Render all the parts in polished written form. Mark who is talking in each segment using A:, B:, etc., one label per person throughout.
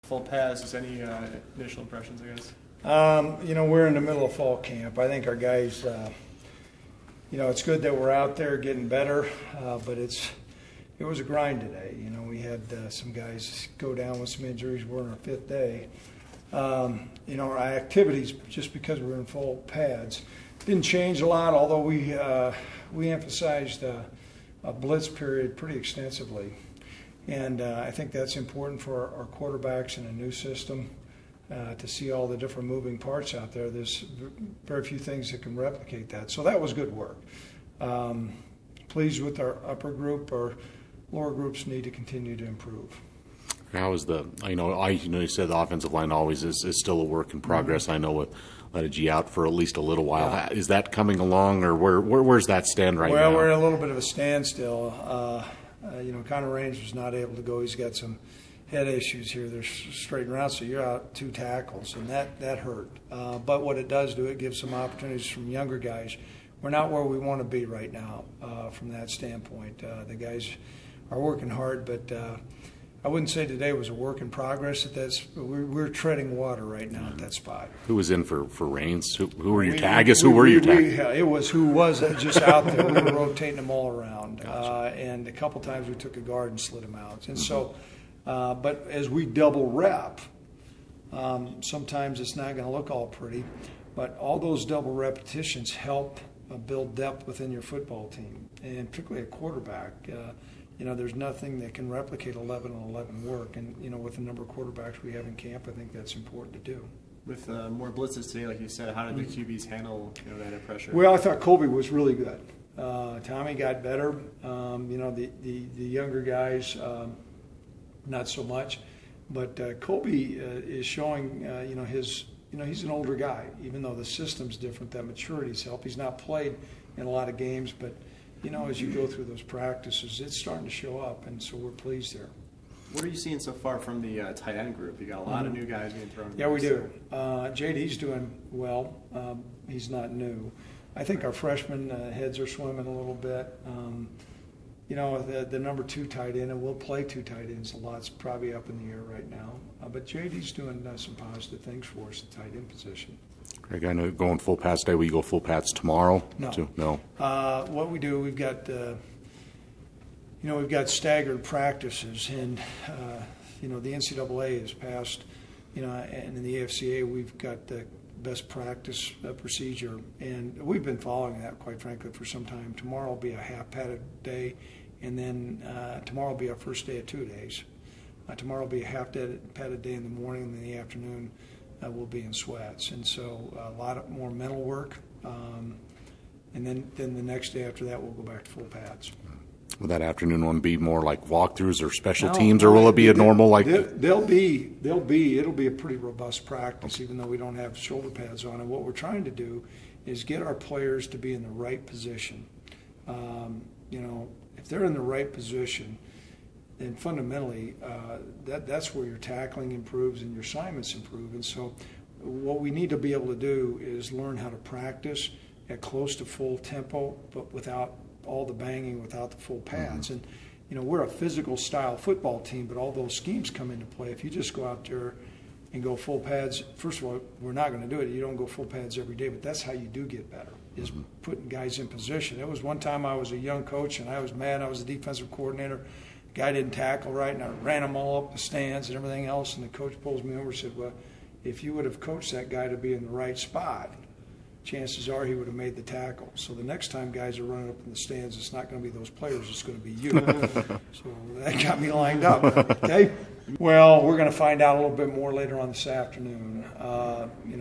A: full pads. Just any initial impressions, I guess?
B: We're in the middle of fall camp. I think our guys, it's good that we're out there getting better, but it was a grind today. We had some guys go down with some injuries. We're on our 5th day. Our activities, just because we're in full pads, didn't change a lot, although we emphasized a blitz period pretty extensively. And I think that's important for our quarterbacks in a new system. To see all the different moving parts out there. There's very few things that can replicate that. So that was good work. Pleased with our upper group. Our lower groups need to continue to improve.
C: How is you said the offensive line always is still a work in progress. Mm-hmm. I know with Gagliardi out for at least a little while. Yeah. Is that coming along, or where's that stand right now?
B: Well, we're in a little bit of a standstill. Connor Raines was not able to go. He's got some head issues here. They're straightened around, so you're out 2 tackles, and that hurt. But what it does do, it gives some opportunities from younger guys. We're not where we want to be right now from that standpoint. The guys are working hard, but I wouldn't say today was a work in progress. We're treading water right now at that spot.
C: Who was in for Raines? Who were your tags? Who were your tags?
B: It was who was just out there. We were rotating them all around. Gotcha. And a couple times we took a guard and slid him out. And so. But as we double rep, sometimes it's not going to look all pretty, but all those double repetitions help build depth within your football team, and particularly a quarterback. There's nothing that can replicate 11-on-11 work, and with the number of quarterbacks we have in camp, I think that's important to do.
A: With more blitzes today, like you said, how did the QBs handle that pressure?
B: Well, I thought Colby was really good. Tommy got better. The younger guys. Not so much, but Colby is showing, he's an older guy. Even though the system's different, that maturity's helped. He's not played in a lot of games, but as you go through those practices, it's starting to show up, and so we're pleased there.
A: What are you seeing so far from the tight end group? You got a lot of new guys being thrown.
B: Yeah, we do. JD's doing well. He's not new. I think our freshman heads are swimming a little bit. The number 2 tight end, and we'll play 2 tight ends a lot. It's probably up in the air right now. But JD's doing some positive things for us, the tight end position.
C: Craig, I know going full pads today. Will you go full pads tomorrow?
B: No.
C: No.
B: What we do, we've got staggered practices, and the NCAA has passed, and in the AFCA we've got the best practice procedure, and we've been following that, quite frankly, for some time. Tomorrow will be a half-padded day, and then tomorrow will be our first day of 2 days. Tomorrow will be a half-padded day in the morning, and in the afternoon we'll be in sweats. And so a lot more mental work, and then the next day after that we'll go back to full pads.
C: Will that afternoon one be more like walkthroughs or special teams, or will it be a normal like?
B: It'll be a pretty robust practice, even though we don't have shoulder pads on. And what we're trying to do is get our players to be in the right position. If they're in the right position, then fundamentally that's where your tackling improves and your assignments improve. And so what we need to be able to do is learn how to practice at close to full tempo, but without all the banging, without the full pads. Mm-hmm. And we're a physical style football team, but all those schemes come into play. If you just go out there and go full pads, first of all, we're not going to do it. You don't go full pads every day, but that's how you do get better, is putting guys in position. There was one time I was a young coach, and I was mad. I was the defensive coordinator. Guy didn't tackle right, and I ran them all up the stands and everything else, and the coach pulls me over and said, well, if you would have coached that guy to be in the right spot, chances are he would have made the tackle. So the next time guys are running up in the stands, it's not going to be those players, it's going to be you. So that got me lined up. Okay? Well, we're going to find out a little bit more later on this afternoon.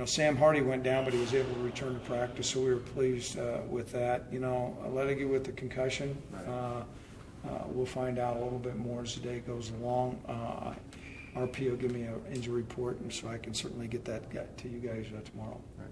B: Sam Hardy went down, but he was able to return to practice, so we were pleased with that. Gagliardi with the concussion, we'll find out a little bit more as the day goes along. RP will give me an injury report, and so I can certainly get that to you guys tomorrow.
A: Right.